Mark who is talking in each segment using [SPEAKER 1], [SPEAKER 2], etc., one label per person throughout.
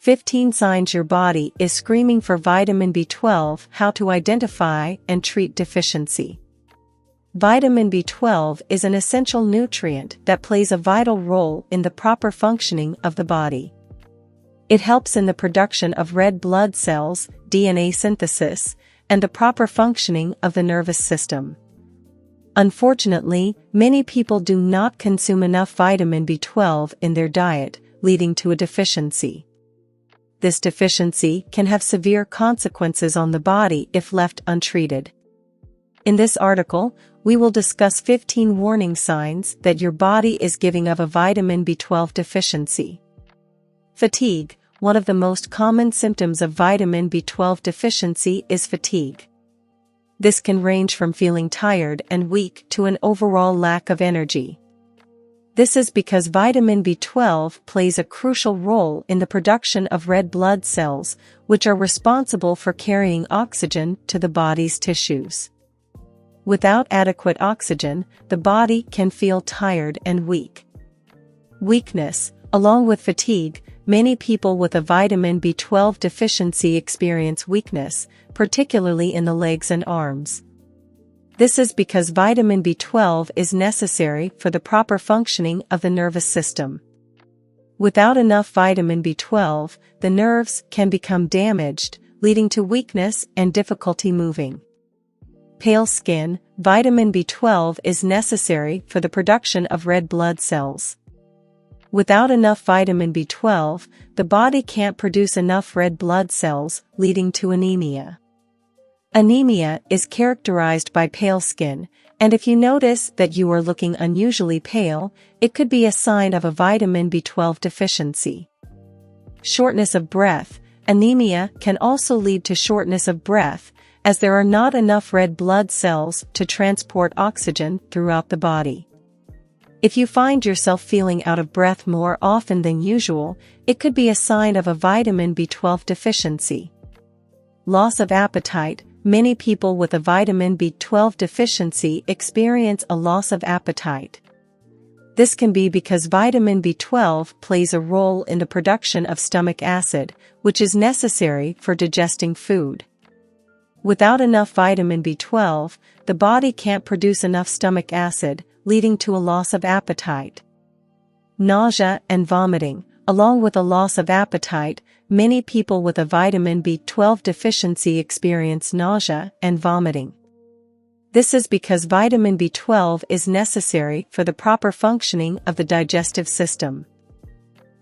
[SPEAKER 1] 15 signs your body is screaming for vitamin B12. How to identify and treat deficiency. Vitamin B12 is an essential nutrient that plays a vital role in the proper functioning of the body. It helps in the production of red blood cells, DNA synthesis, and the proper functioning of the nervous system. Unfortunately, many people do not consume enough vitamin B12 in their diet, leading to a deficiency. This deficiency can have severe consequences on the body if left untreated. In this article, we will discuss 15 warning signs that your body is giving of a vitamin B12 deficiency. Fatigue. One of the most common symptoms of vitamin B12 deficiency is fatigue. This can range from feeling tired and weak to an overall lack of energy. This is because vitamin B12 plays a crucial role in the production of red blood cells, which are responsible for carrying oxygen to the body's tissues. Without adequate oxygen, the body can feel tired and weak. Weakness. Along with fatigue, many people with a vitamin B12 deficiency experience weakness, particularly in the legs and arms. This is because vitamin B12 is necessary for the proper functioning of the nervous system. Without enough vitamin B12, the nerves can become damaged, leading to weakness and difficulty moving. Pale skin. Vitamin B12 is necessary for the production of red blood cells. Without enough vitamin B12, the body can't produce enough red blood cells, leading to anemia. Anemia is characterized by pale skin, and if you notice that you are looking unusually pale, it could be a sign of a vitamin B12 deficiency. Shortness of breath. Anemia can also lead to shortness of breath, as there are not enough red blood cells to transport oxygen throughout the body. If you find yourself feeling out of breath more often than usual, it could be a sign of a vitamin B12 deficiency. Loss of appetite. Many people with a vitamin B12 deficiency experience a loss of appetite. This can be because vitamin B12 plays a role in the production of stomach acid, which is necessary for digesting food. Without enough vitamin B12, the body can't produce enough stomach acid, leading to a loss of appetite. Nausea and vomiting. Along with a loss of appetite, many people with a vitamin B12 deficiency experience nausea and vomiting. This is because vitamin B12 is necessary for the proper functioning of the digestive system.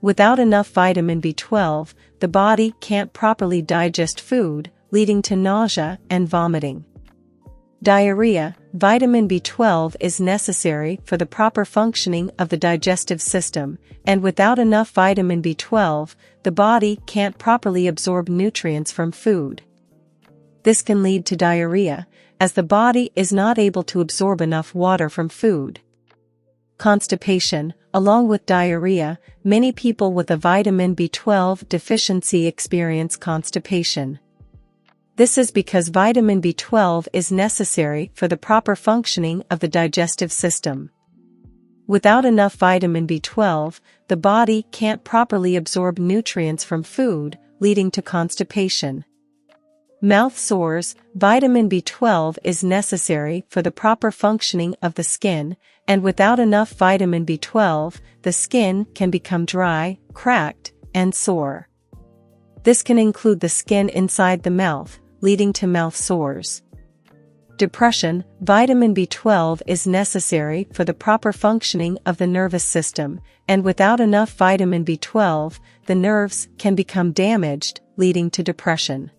[SPEAKER 1] Without enough vitamin B12, the body can't properly digest food, leading to nausea and vomiting. Diarrhea. Vitamin B12 is necessary for the proper functioning of the digestive system, and without enough vitamin B12, the body can't properly absorb nutrients from food. This can lead to diarrhea, as the body is not able to absorb enough water from food. Constipation. Along with diarrhea, many people with a vitamin B12 deficiency experience constipation. This is because vitamin B12 is necessary for the proper functioning of the digestive system. Without enough vitamin B12, the body can't properly absorb nutrients from food, leading to constipation. Mouth sores. Vitamin B12 is necessary for the proper functioning of the skin, and without enough vitamin B12, the skin can become dry, cracked, and sore. This can include the skin inside the mouth, leading to mouth sores. Depression. Vitamin B12 is necessary for the proper functioning of the nervous system, and without enough vitamin B12, the nerves can become damaged, leading to depression.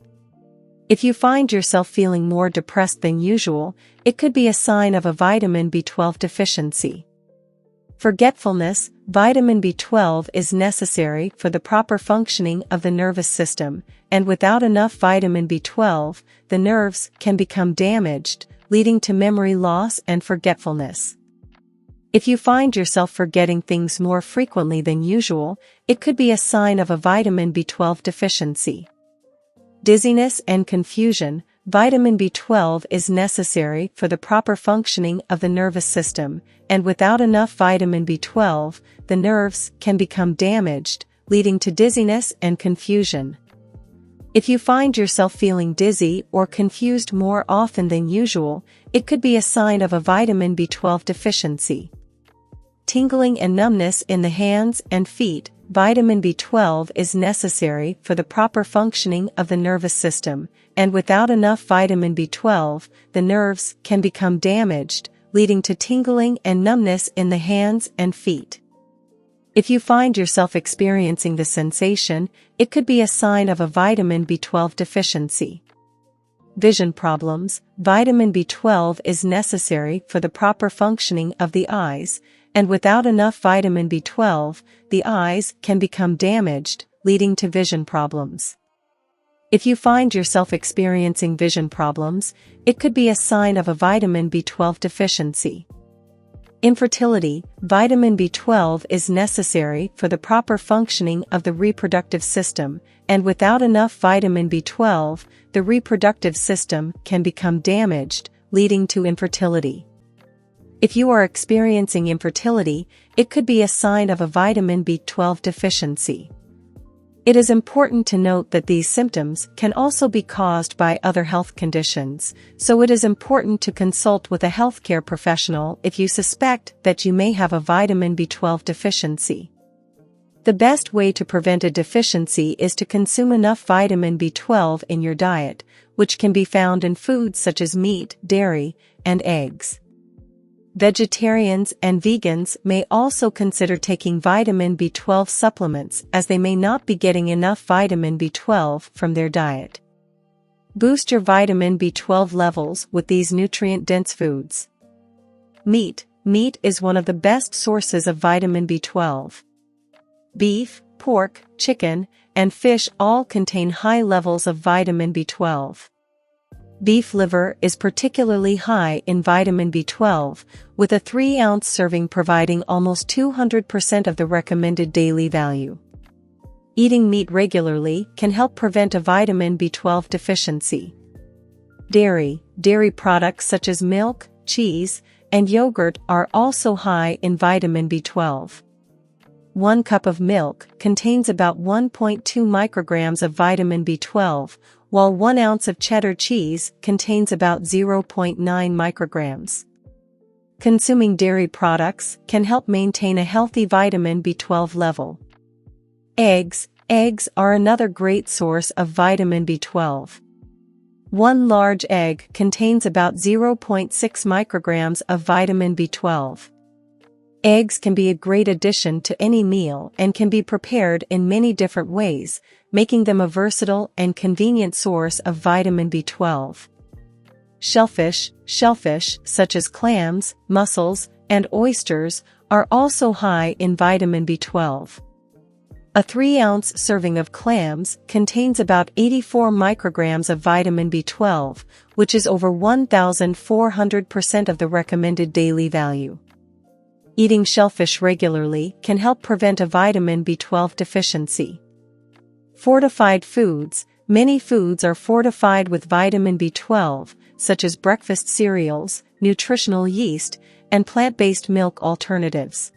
[SPEAKER 1] If you find yourself feeling more depressed than usual, it could be a sign of a vitamin B12 deficiency. Forgetfulness. Vitamin B12 is necessary for the proper functioning of the nervous system, and without enough vitamin B12, the nerves can become damaged, leading to memory loss and forgetfulness. If you find yourself forgetting things more frequently than usual, it could be a sign of a vitamin B12 deficiency. Dizziness and confusion. Vitamin B12 is necessary for the proper functioning of the nervous system, and without enough vitamin B12, the nerves can become damaged, leading to dizziness and confusion. If you find yourself feeling dizzy or confused more often than usual, it could be a sign of a vitamin B12 deficiency. Tingling and numbness in the hands and feet. Vitamin B12 is necessary for the proper functioning of the nervous system, and without enough vitamin B12, the nerves can become damaged, leading to tingling and numbness in the hands and feet. If you find yourself experiencing the sensation, it could be a sign of a vitamin B12 deficiency. Vision problems. Vitamin B12 is necessary for the proper functioning of the eyes, and without enough vitamin B12, the eyes can become damaged, leading to vision problems. If you find yourself experiencing vision problems, it could be a sign of a vitamin B12 deficiency. Infertility. Vitamin B12 is necessary for the proper functioning of the reproductive system, and without enough vitamin B12, the reproductive system can become damaged, leading to infertility. If you are experiencing infertility, it could be a sign of a vitamin B12 deficiency. It is important to note that these symptoms can also be caused by other health conditions, so it is important to consult with a healthcare professional if you suspect that you may have a vitamin B12 deficiency. The best way to prevent a deficiency is to consume enough vitamin B12 in your diet, which can be found in foods such as meat, dairy, and eggs. Vegetarians and vegans may also consider taking vitamin B12 supplements as they may not be getting enough vitamin B12 from their diet. Boost your vitamin B12 levels with these nutrient-dense foods. Meat. Meat is one of the best sources of vitamin B12. Beef, pork, chicken, and fish all contain high levels of vitamin B12. Beef liver is particularly high in vitamin B12, with a 3-ounce serving providing almost 200% of the recommended daily value. Eating meat regularly can help prevent a vitamin B12 deficiency. Dairy. Dairy products such as milk, cheese, and yogurt are also high in vitamin B12. 1 cup of milk contains about 1.2 micrograms of vitamin B12, while 1 ounce of cheddar cheese contains about 0.9 micrograms. Consuming dairy products can help maintain a healthy vitamin B12 level. Eggs. Eggs are another great source of vitamin B12. 1 large egg contains about 0.6 micrograms of vitamin B12. Eggs can be a great addition to any meal and can be prepared in many different ways, making them a versatile and convenient source of vitamin B12. Shellfish. Shellfish, such as clams, mussels, and oysters, are also high in vitamin B12. A 3-ounce serving of clams contains about 84 micrograms of vitamin B12, which is over 1,400% of the recommended daily value. Eating shellfish regularly can help prevent a vitamin B12 deficiency. Fortified foods. Many foods are fortified with vitamin B12, such as breakfast cereals, nutritional yeast, and plant-based milk alternatives.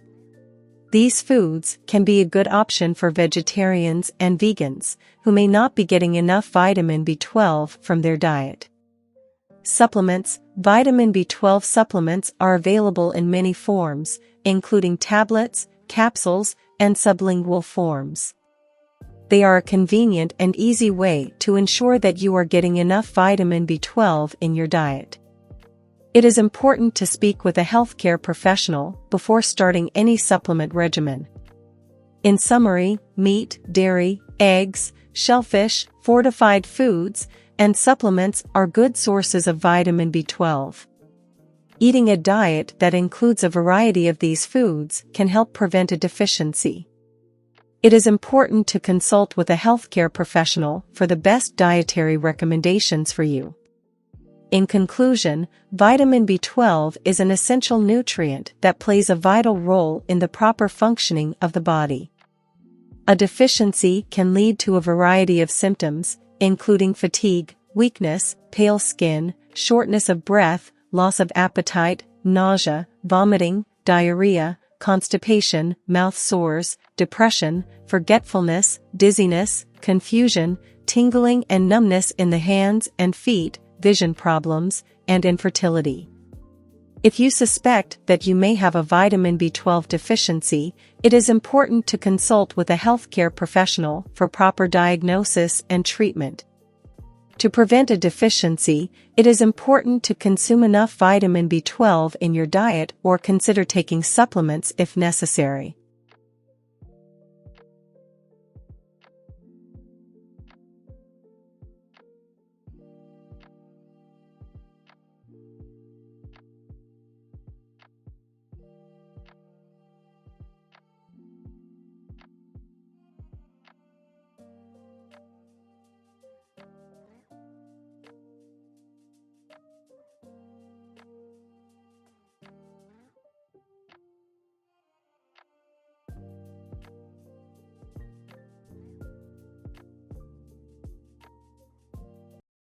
[SPEAKER 1] These foods can be a good option for vegetarians and vegans, who may not be getting enough vitamin B12 from their diet. Supplements. Vitamin B12 supplements are available in many forms, including tablets, capsules, and sublingual forms. They are a convenient and easy way to ensure that you are getting enough vitamin B12 in your diet. It is important to speak with a healthcare professional before starting any supplement regimen. In summary, meat, dairy, eggs, shellfish, fortified foods, and supplements are good sources of vitamin B12. Eating a diet that includes a variety of these foods can help prevent a deficiency. It is important to consult with a healthcare professional for the best dietary recommendations for you. In conclusion, vitamin B12 is an essential nutrient that plays a vital role in the proper functioning of the body. A deficiency can lead to a variety of symptoms, including fatigue, weakness, pale skin, shortness of breath, loss of appetite, nausea, vomiting, diarrhea, constipation, mouth sores, depression, forgetfulness, dizziness, confusion, tingling and numbness in the hands and feet, vision problems, and infertility. If you suspect that you may have a vitamin B12 deficiency, it is important to consult with a healthcare professional for proper diagnosis and treatment. To prevent a deficiency, it is important to consume enough vitamin B12 in your diet or consider taking supplements if necessary.